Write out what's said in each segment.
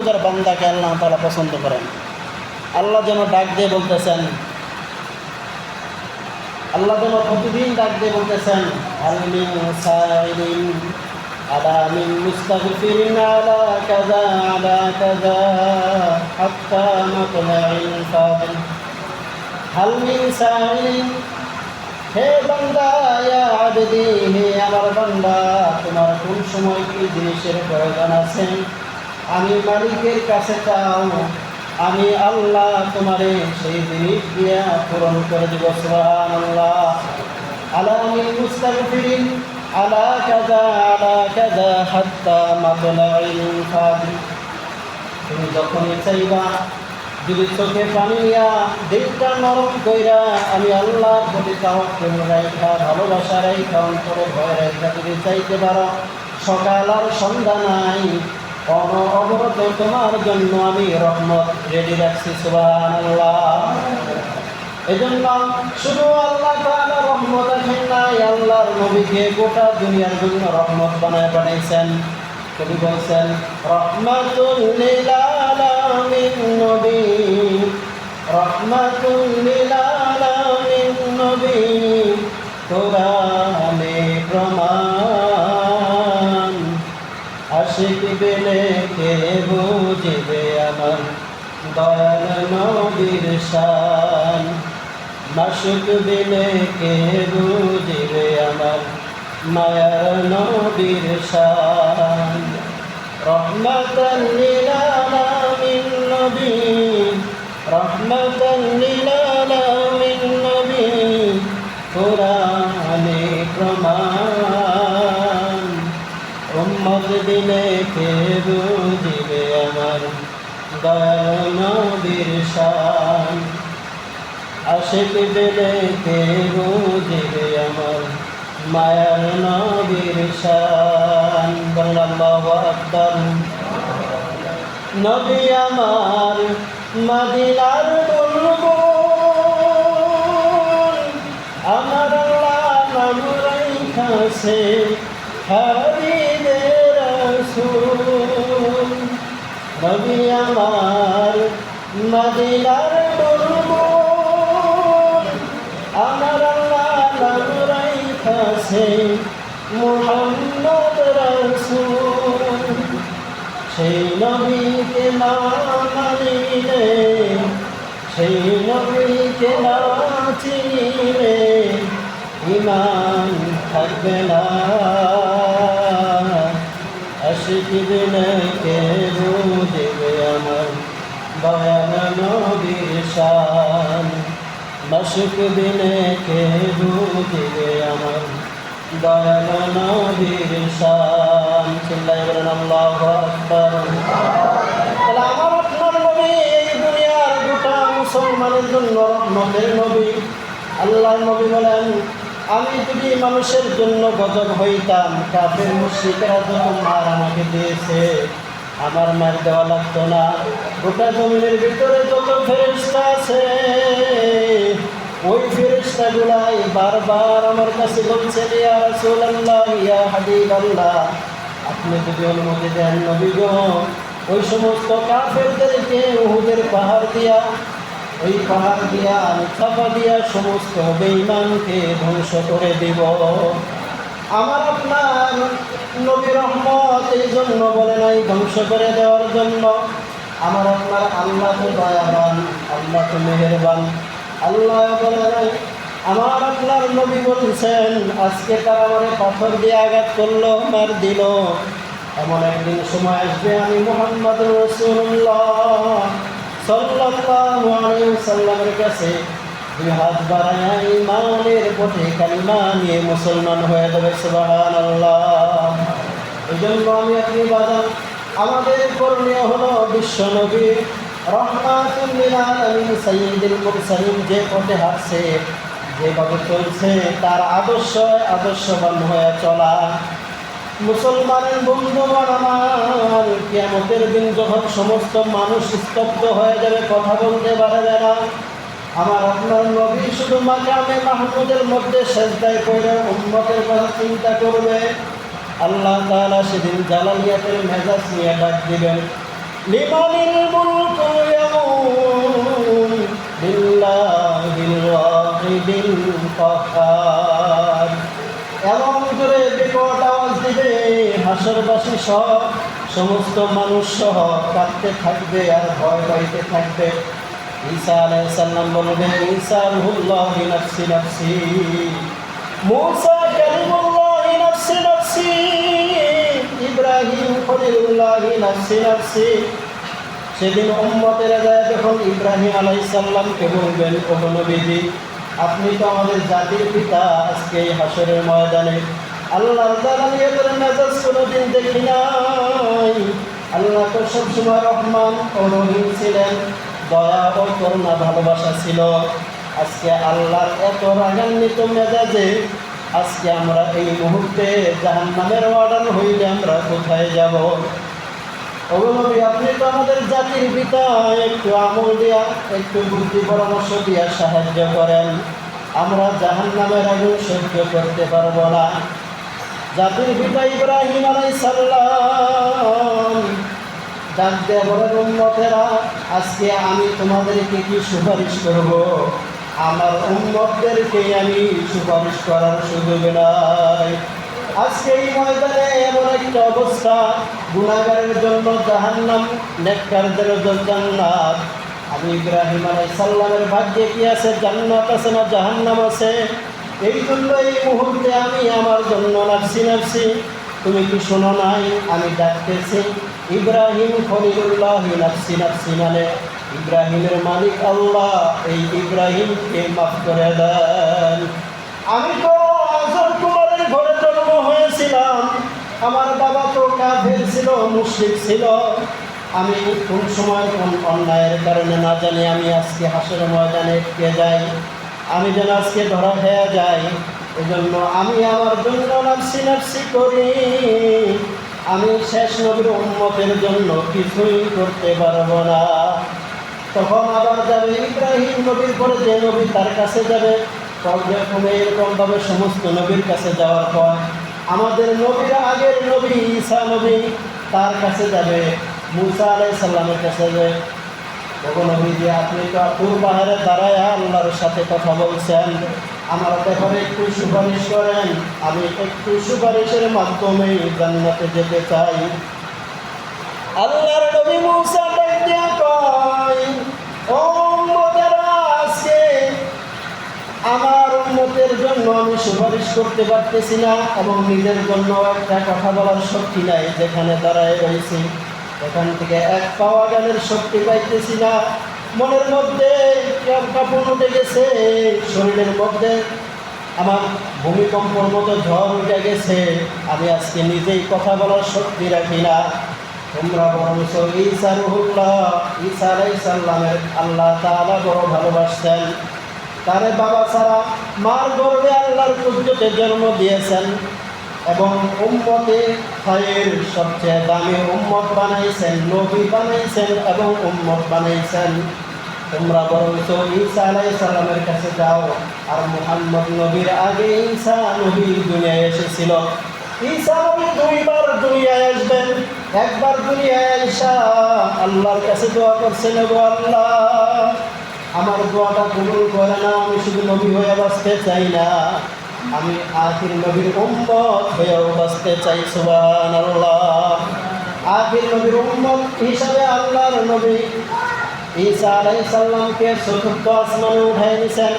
পরহেজগার বান্দাকে আল্লাহ তাআলা পছন্দ করেন। আল্লাহ যেন ডাক দিয়ে বলতেছেন, আল্লাহ যেন প্রতিদিন ডাক দিয়ে বলতেছেন, হাল মিন সাইলিন আলা মিন মুস্তাগফিরিন আলা কাযা হাত্তা মাতলাইল ফাজর। হাল মিন সাইলিন, হে বান্দা, ইয়া আবদি, হে আমার বান্দা, তোমার কোন সময় কি জিনিসের প্রয়োজন আছে, আমি মালিকের কাছে চাও, আমি আল্লাহ তোমারে সেই জিনিস দিয়া পূরণ করে দিব। সুবহানাল্লাহ। আলা মিন মুস্তাগফিরিন আলা কাযা হাত্তা মাতলাইল ফাজর। তুমি যখনই চাইবা, যদি চোখে পানি নিয়া দিলটা নরম কইরা আমি আল্লাহর প্রতি তাওয়াক্কুল রাইখা, ভালোবাসা রাইখা, অন্তরে ভয় রাইখা যদি চাইতে পারো, সকাল আর সন্ধ্যা নাই, অনবরত তোমার জন্য আমি রহমত রেডি রাখছি। সুবহানাল্লাহ। এজন্য শুধু আল্লাহ তাআলা রহমত রাখেন নাই, আল্লাহর নবীকে গোটা দুনিয়ার জন্য রহমত বানায় পাঠাইছেন। কবি বলছেন, রহমাতুল লিল আলামিন নবী, রহমাতুল লিল আলামিন নবী, কোরআনে প্রমাণ, আশিক বিনে কে বুঝবে আমার দয়াল নবীর শান, মাশুক বিনে কে বুঝবে আমার মায়ার নবীর শান। রহমাতাল লিল আলামিন নবী, রহমাতাল লিল আলামিন নবী, কোরআনে প্রমাণ, উম্মত বিনে কে বুঝবে আমার দয়াল নবীর শান, আশিক বিনে কে বুঝবে আমার মায়ার নবীর শান। বলেন আল্লাহু আকবার। নবী আমার মদিনার বুলবুল, আমার আল্লাহ নাম রাইখাছে হাবিবে রাসূল। নবী আমার মদিনার বুলবুল, আমার আল্লাহ নাম রাইখাছে মুহাম্মদ রাসূল। সেই নবীকে না মানিলে, সেই নবীকে না চিনিলে ঈমান থাকবে না। আশিক বিনে কে বুঝবে আমার দয়াল নবীর শান, মাশুক বিনে কে বুঝবে আমার দয়াল নবীর শান। চিল্লায় বলেন আল্লাহু আকবার। তাহলে আমার আপনার নবী এই দুনিয়ার গোটা মুসলমানের জন্য রহমতের নবী। আল্লাহর নবী বলেন, আমি যদি মানুষের জন্য গজব হইতাম, কাফের মুশরিকরা যত মার আমাকে দিয়েছে, আমার মার দেওয়া লাগতো না। গোটা জমিনের ভিতরে যত ফেরেশতা আছে, ওই ফেরেশতাগুলাই বারবার আমার কাছে বলছেন, ইয়া রাসূলুল্লাহ, ইয়া হাবিবাল্লাহ, আপনি যদি অনুমতি দেন নবী গো, ওই সমস্ত কাফেরদেরকে উহুদের পাহাড় দিয়া, ওই পাহাড় দিয়া আমি চাপা দিয়া সমস্ত বেঈমানকে ধ্বংস করে দিব। আমার আপনার নবী রহমত এই জন্য বলে নাই ধ্বংস করে দেওয়ার জন্য। আমার আপনার আল্লাহ তো দয়াবান, আল্লাহ তো মেহেরবান। আল্লাহ বলে নাই, আমার আপনার নবী বলছেন, আজকে তারা আমারে পাথর দিয়ে আঘাত করলো, মার দিল, এমন একদিন সময় আসবে আমি মুহাম্মদুর রাসূলুল্লাহ সাল্লাল্লাহু আলাইহি ওয়াসাল্লামের কাছে দুই হাত বাড়ায়া ঈমানের পথে কালিমা নিয়ে মুসলমান হয়ে যাবে। সুবহানাল্লাহ। এই জন্য আমি আপনি বাজান, আমাদের করণীয় হলো বিশ্ব নবী রহমাতুল লিল আলামিন সাইয়্যিদুল মুরসালিন যে পথে হাঁটছে, যেভাবে চলছে, তার আদর্শবান হয়ে চলা। মুসলমানের বন্ধুগণ আমার, কিয়ামতের দিন যখন সমস্ত মানুষ স্তব্ধ হয়ে যাবে, কথা বলতে পারবে না, আমার আপনার নবী শুধু মাকামে মাহমুদের মধ্যে সেজদায় পড়ে উম্মতের কথা চিন্তা করবে। আল্লাহ তাআলা সেদিন জালালিয়াতের মেজাজ নিয়ে ডাক দিবেন, লিমানিল মুলকু ইয়াউম লিল্লাহিল ওয়াহিদিল কাহ্হার। এমন করে বিকট আওয়াজ দিবে, হাসরবাসী সহ সমস্ত মানুষ সহ কাঁদতে থাকবে আর ভয় পাইতে থাকবে। ঈসা আলাইহিস সালাম বলবেন, ঈসা রূহুল্লাহি নাফসি নাফসি, মূসা কালিমুল্লাহি নাফসি নাফসি, ইব্রাহিম খলিলুল্লাহি নাফসি নাফসি। সেদিন উম্মতেরা যায় যখন ইব্রাহিম আলাইহিস সালামকে বলবেন, ও নবীজি, আপনি তো আমাদের জাতির পিতা, আজকে এই হাসরের ময়দানে আল্লাহর জালালিয়াতের মেজাজ কোনোদিন দেখি নাই। আল্লাহ তো সবসময় রহমান ও রহিম ছিলেন, দয়া ও করুণা ভালোবাসা ছিল। আজকে আল্লাহর এত রাগান্বিত মেজাজে আজকে আমরা এই মুহূর্তে জাহান্নামের ওয়ার্ডান হইলে আমরা কোথায় যাব? ওগো নবী, আপনি তো আমাদের জাতির পিতা, একটু আমল দিয়া, একটু বুদ্ধি পরামর্শ দিয়া সাহায্য করেন। আমরা জাহান্নামের আগুন সহ্য করতে পারবো না। জাতির পিতা ইব্রাহিম আলাইহিস সালাম ডাক দেয়া বলেন, উম্মতেরা, আজকে আমি তোমাদেরকে কি সুপারিশ করব? আমার উম্মতদেরকে আমি সুপারিশ করার সুযোগ নাই। আজকে এই ময়দানে এমন একটা অবস্থা, গুনাহগারের জন্য জাহান্নাম, নেককারদের জন্য জান্নাত। আমি ইব্রাহিম আলাইহিস সালামের ভাগ্যে কি আছে? জান্নাত আছে না জাহান্নাম আছে? এই জন্য এই মুহূর্তে আমি আমার জন্য নাফসি নাফসি, তুমি কি শোনো নাই? আমি ডাকতেছি। ইব্রাহিম খলিলুল্লাহি নাফসি নাফসি মানে ইব্রাহিমের মালিক আল্লাহ, এই ইব্রাহিমকে মাফ করে দেন। আমি তো আজর কুমারের ঘরে জন্ম হয়েছিলাম, আমার বাবা তো কাফের ছিল, মুশরিক ছিল। আমি কোন সময় কোন অন্যায়ের কারণে না জানি আমি আজকে হাসরের ময়দানে কে যাই, আমি যেন আজকে ধরা হয়ে যাই। এজন্য আমি আমার জন্য নাফসি নাফসি করি। আমি শেষ নবীর উম্মতের জন্য কিছুই করতে পারবো না। তখন আবার যাবে ইব্রাহিম নবীর পরে যে নবী তার কাছে যাবে, পর্যায়ক্রমে এরকমভাবে সমস্ত নবীর কাছে যাওয়ার পর আমাদের নবীর আগের নবী ঈসা নবী তার কাছে যাবে, মূসা আলাইহিস সালামের কাছে যাবে। তখন নবীজি, আপনি তো তুর পাহাড়ে দাঁড়ায় আল্লাহর সাথে কথা বলছেন, আমার ব্যাপারে একটু সুপারিশ করেন। আমি একটু সুপারিশের মাধ্যমে জান্নাতে যেতে চাই। আল্লাহর নবী মূসা ডাক দিয়া কয়, ও উম্মতেরা, আজকে আমার উম্মতের জন্য আমি সুপারিশ করতে পারতেছি না, এবং নিজের জন্য একটা কথা বলার শক্তি নাই। যেখানে দাঁড়ায় রয়েছি এখান থেকে এক পাওয়া গানের শক্তি পাইতেছি না। মনের মধ্যে কাঁপন উঠে গেছে, শরীরের মধ্যে আমার ভূমিকম্পর মতো ঝড় উঠে গেছে। আমি আজকে নিজেই কথা বলার শক্তি রাখি না। তোমরা বরঞ্চ ঈসা রূহুল্লাহ, ঈসা আলাইহিস সালামের আল্লাহ তাআলা বড় ভালোবাসতেন। তারে বাবা ছাড়া মার গর্ভে আল্লাহর কুদরতে জন্ম দিয়েছেন, এবং উম্মতে খায়ের সবচেয়ে দামি উম্মত বানাইছেন, নবী বানাইছেন এবং উম্মত বানাইছেন। তোমরা বরঞ্চ ঈসা আলাইহিস সালামের কাছে যাও। আর মুহাম্মদ নবীর আগে ঈসা নবী দুনিয়ায় এসেছিল। ঈসা নবী দুইবার দুনিয়ায় আসবেন। একবার দুনিয়ায় আইসা আল্লাহর কাছে দোয়া করছেন, গো আল্লাহ, আমার দোয়াটা কবুল করে না। আমি শুধু নবী হয়ে বাঁচতে চাই না, আমি আখির নবীর উম্মত হয়েও বাঁচতে চাই। সুবহানাল্লাহ। আখির নবীর উম্মত হিসাবে আল্লাহর নবী ঈসা আলাইহিস সালামকে চতুর্থ আসমানে উঠাই নিছেন।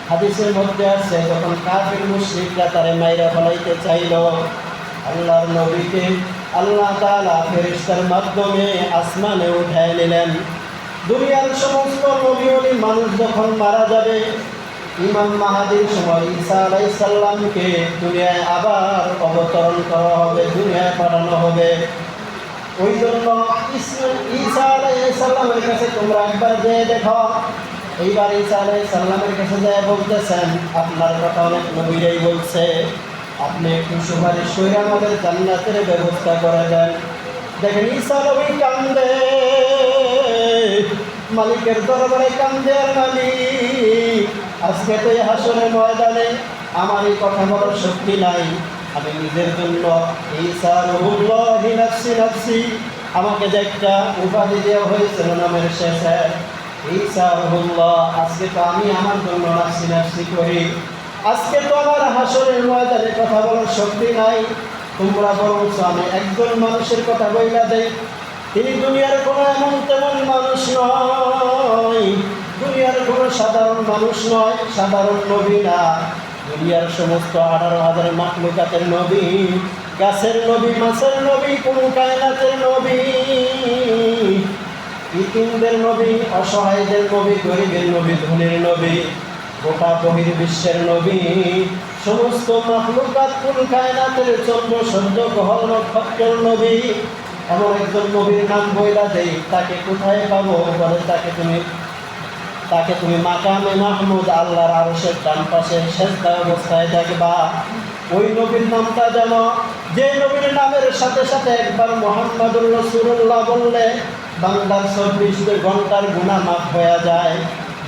হাদিসের মধ্যে আছে, যখন কাফির মুশরিকরা তারে মাইরা ফেলাইতে চাইল, আল্লাহর নবীকে আল্লাহ তাআলা ফেরেশতার মাধ্যমে আসমানে উঠাই নিলেন। দুনিয়ার সমস্ত নবী ওলি মানুষ যখন মারা যাবে, ইমাম মাহাদির সময় ঈসা আলাইহিস সালামকে দুনিয়ায় আবার অবতরণ করা হবে, দুনিয়ায় পাঠানো হবে। ওই জন্য ঈসা আলাইহিস সালামের কাছে তোমরা একবার যেয়ে দেখো। এইবার ঈসা আলাইহিস সালামের কাছে যেয়ে বলতেছেন, আপনার কথা অনেক নবীরাই বলছে, আপনি একটু সুপারিশ করে আমাদের জান্নাতের ব্যবস্থা করে দেন। দেখেন ঈসা নবী কান্দে, মালিকের দরবারে কান্দে। আর মালিক, আজকে তো এই হাসরের ময়দানে আমার এই কথা বলার শক্তি নাই। আমি নিজের জন্য ঈসা রূহুল্লাহি নাফসি নাফসি, আমাকে যে একটা উপাধি দেওয়া হয়েছিল নামের শেষে ঈসা রুহুল্লাহ, আজকে তো আমি আমার জন্য নাফসি নাফসি করি। আজকে তো আমার হাসরের ময়দানে কথা বলার শক্তি নাই। তোমরা বলছো আমি একজন মানুষের কথা বইলা দেই, তিনি দুনিয়ার কোনো এমন তেমন মানুষ নয়, দুনিয়ার কোনো সাধারণ মানুষ নয়, সাধারণ নবী না, দুনিয়ার সমস্ত 18,000 মাখলুকাতের নবী, গাছের নবী, মাছের নবী, কোন কায়নাতের নবী, ইতিমদের নবী, অসহায়দের নবী, গরিবের নবী, ধনীর নবী, গোটা বহির্বিশ্বের নবী, সমস্ত মাখলুকাত কুল কায়নাতের চন্দ্র সূর্য গ্রহ নক্ষত্রের নবী। এমন একজন নবীর নাম বইলা দেই, তাকে কোথায় পাবো? বলে তাকে তুমি মাকামে মাহমুদ, আল্লাহর আরশের ডান পাশে সেজদা অবস্থায় দেখবা। ওই নবীর নামটা জানো, যে নবীর নামের সাথে সাথে একবার মুহাম্মাদুর রাসূলুল্লাহ বললে বান্দার 24 ঘন্টার গুনাহ মাফ হয়ে যায়।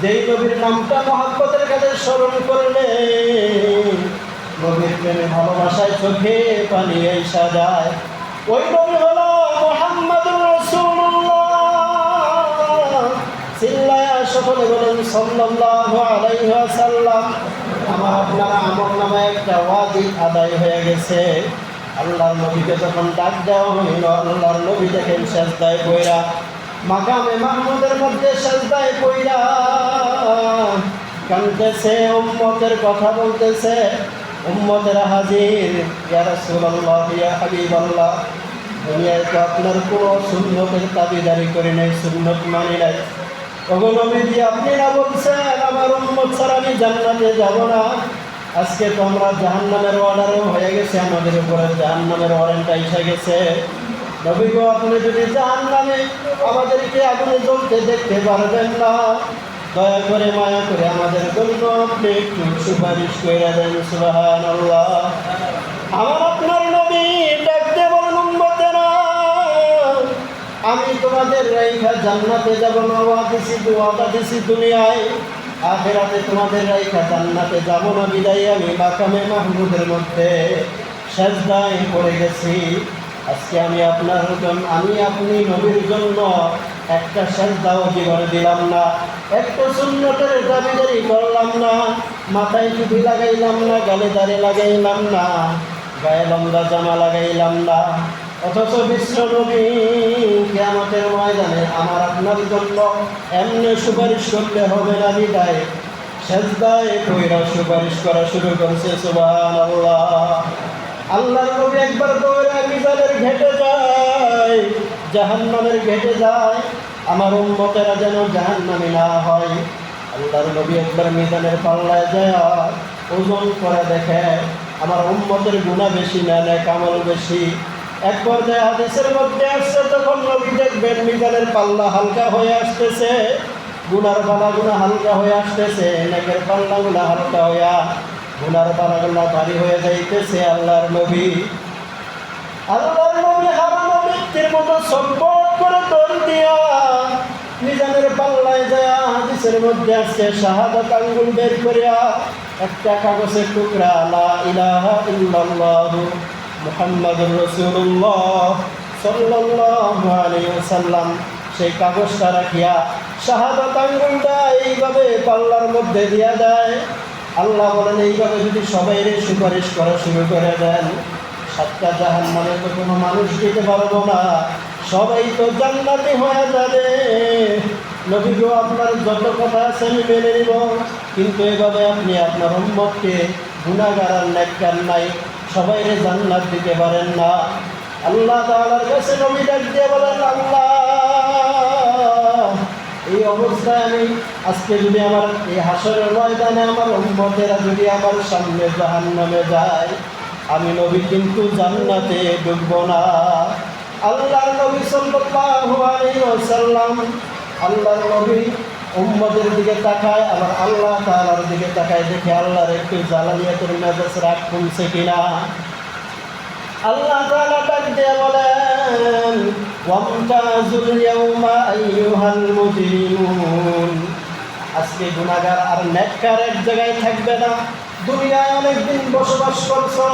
যেই নবীর নামটা মহব্বতের কাছে স্মরণ করলে নবীর প্রেমে ভালোবাসায় চোখে পানি এসে যায়। ওই নবী হলো মুহাম্মাদুর রাসূলুল্লাহ। চিল্লায়া সকলে বলেন সাল্লাল্লাহু আলাইহি ওয়াসাল্লাম। আমার আপনার আমল নামে একটা ওয়াজিব আদায় হয়ে গেছে। আল্লাহর নবীকে যখন ডাক দেওয়া হইল, আল্লাহর নবী দেখেন সেজদায় পইরা, মাকামে মাহমুদের মধ্যে সেজদায় পইরা কাঁদতেছে, উম্মতের কথা বলতেছে। উম্মতেরা হাজির, ইয়া রাসূলুল্লাহ, ইয়া হাবিবাল্লাহ, দুনিয়ায় তো আপনার কোনো সুন্নতের দাবিদারি করে নাই, সুন্নত মানি নাই। ওগো নবীজি, আপনি না বলছেন আমার উম্মত ছাড়া আমি জান্নাতে যাব না। আজকে তো আমরা জাহান্নামের অর্ডারও হয়ে গেছে, আমাদের উপরে জাহান্নামের ওয়ারেন্ট এসে গেছে। নবী গো, আপনি যদি জাহান্নামে আমাদেরকে আগুনে জ্বলতে দেখতে পারবেন না, দয়া করে মায়া করে আমাদের জন্য আপনি একটু সুপারিশ করে দেন। সুবহানাল্লাহ। আমার আপনার নবী ডাকতে বলেন, উম্মতেরা, আমি তোমাদের রাইখা জান্নাতে যাব না, ওয়াদা দিছি দুনিয়ায়, আখিরাতে তোমাদের রাইখা জান্নাতে যাব না। বিদায় আমি মাকামে মাহমুদের মধ্যে সেজদায় পড়ে গেছি। আজকে আমি আপনি নবীর জন্য একটা সেজদাও জীবনে দিলাম না, একটা সুন্নতের দাবিদারি করলাম না, মাথায় টুপি লাগাইলাম না, গালে দাড়ি লাগাইলাম না, গায়ে লম্বা জামা লাগাইলাম না। অথচ বিশ্ব নবী কিয়ামতের ময়দানে আমার আপনার জন্য এমনি সুপারিশ করতে হবে না, বিদায় সেজদায় পইরা সুপারিশ করা শুরু করছে। সুবহানাল্লাহ। আল্লাহর নবী একবার দৌড়ে মিজানের ঘেটে যায়, জাহান্নামের ঘেটে যায়, আমার উম্মতেরা যেন জাহান্নামী না হয়। আল্লাহর নবী একবার মিজানের পাল্লায় যায়, ওজন করে দেখে আমার উম্মতের গুনাহ বেশি না নেক আমল বেশি। এক পর্যায়ে হাদিসের মধ্যে আসছে, তখন নবী দেখবেন মিজানের পাল্লা হালকা হয়ে আসতেছে, গুনার পাল্লাগুলো হালকা হয়ে আসতেছে, নেকের পাল্লাগুলো হালকা হইয়া গুনার পাল্লাগুলো ভারী হয়ে যাইতেছে। আল্লাহর নবী হারানো ব্যক্তির মতো সম্পদ করে দৌড় দিয়া মিজানের পাল্লায় যায়। হাদিসের মধ্যে আসছে, শাহাদাত আঙ্গুল বের করিয়া একটা কাগজের টুকরা, লা ইলাহা ইল্লাল্লাহ মুহাম্মাদুর রাসূলুল্লাহ সাল্লাল্লাহু আলাইহি ওয়াসাল্লাম, সেই কাগজটা রাখিয়া শাহাদাত আঙ্গুলটা এইভাবে পাল্লার মধ্যে দিয়া দেয়। আল্লাহ বলেন, এইভাবে যদি সবাই সুপারিশ করা শুরু করে দেন, 7টা জাহান্নামে তো কোনো মানুষ দিতে পারবো না, সবাই তো জান্নাতি হয়ে যাবে। নবী গো, আপনার যত কথা আছে আমি মেনে নিব, কিন্তু এভাবে আপনি আপনার উম্মতকে গুনাহগার আর নেককার নাই, সবাই জান্নাত দিতে পারেন না। আল্লাহ তাআলার কাছে নবী ডাক দিয়ে বলেন, আল্লাহ, এই অবস্থায় আমি আজকে যদি আমার এই হাসরের ময়দানে আমার উম্মতেরা যদি আমার সামনে জাহান্নামে যায়, আমি নবী কিন্তু জান্নাতে ঢুকব না। আল্লাহর নবী সাল্লাল্লাহু আলাইহি ওয়াসাল্লাম, আল্লাহর নবী উম্মতের দিকে তাকায়, আবার আল্লাহ তাআলার দিকে তাকায়, দেখে আল্লাহর একটু জালালিয়াতের মেজাজ রাগ কমছে কিনা। আল্লাহ তাআলা ডাক দিয়ে বলেন, ওয়ামতাজুল ইয়াওমা আইয়ুহাল মুজরিমুন, আজকে গুনাহগার আর নেককার এক জায়গায় থাকবে না। দুনিয়ায় অনেকদিন বসবাস করছো,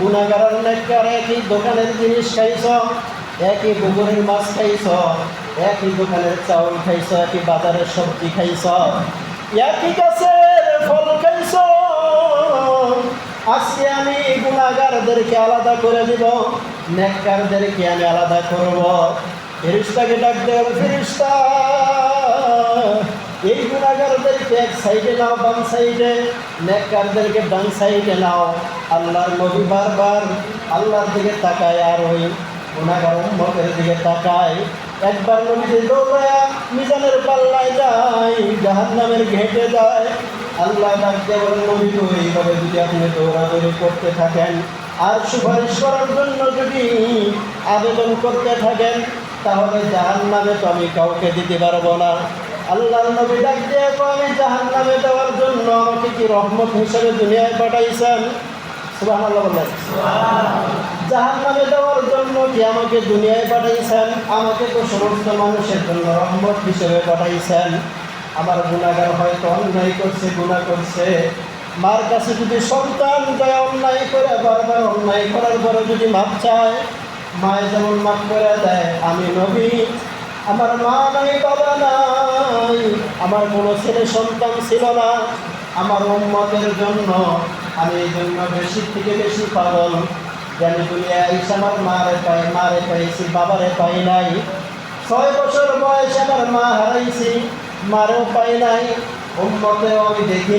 গুনাহগার আর নেককার একই দোকানের জিনিস খাইছো, একই পুকুরের মাছ খাইছ, একই দোকানের চাউল খাইছ, একই বাজারের সবজি খাইছ, একই গাছের ফল খাইছ। আজকে আমি গুনাহগারদেরকে আলাদা করে দিব, নেককারদেরকে আমি আলাদা করব। ফেরেশতাকে ডাক দেওয়ার ফেরেশতা, এই গুনাহগারদেরকে এক সাইডে নাও, বাম সাইডে, নেককারদেরকে ডান সাইডে নাও। আল্লাহর নবী বারবার আল্লাহর দিকে তাকায় আর ওই গুনাহগার উম্মতের দিকে তাকায়। একবার নবীজি দৌড়ায়া মিজানের পাল্লায় যায়, জাহান্নামের ঘেঁটে যায়। আল্লাহ ডাক দিয়ে বলেন, নবী গো, এইভাবে যদি আপনি দৌড়াদৌড়ি করতে থাকেন আর সুপারিশ করার জন্য যদি আবেদন করতে থাকেন, তাহলে জাহান্নামে তো আমি কাউকে দিতে পারবো না। আল্লাহর নবী ডাক দিয়ে, আমি জাহান্নামে দেওয়ার জন্য আমাকে কি রহমত হিসেবে দুনিয়ায় পাঠাইছেন? সুবহানাল্লাহ বলেন। জাহান্নামে দেওয়ার জন্য কি আমাকে দুনিয়ায় পাঠাইছেন? আমাকে তো সমস্ত মানুষের জন্য রহমত হিসেবে পাঠাইছেন। আমার গুনাহগার হয়তো অন্যায় করছে, গুনাহ করছে, মার কাছে যদি সন্তান যায় অন্যায় করে, বারবার অন্যায় করার পরে যদি মাপ চায়, মায়ে যেমন মাপ করে দেয়, আমি নবী, আমার মা নাই, বাবা নাই, আমার কোনো ছেলে সন্তান ছিল না, আমার উম্মতের জন্য আমি এই জন্য বেশি থেকে বেশি পাগল। জানি দুনিয়ায় এসে আমার মারে পাইছি, বাবারে পাই নাই। 6 বছর বয়সে আমার মা হারাইছি, মারেও পাই নাই, উম্মতেও আমি দেখি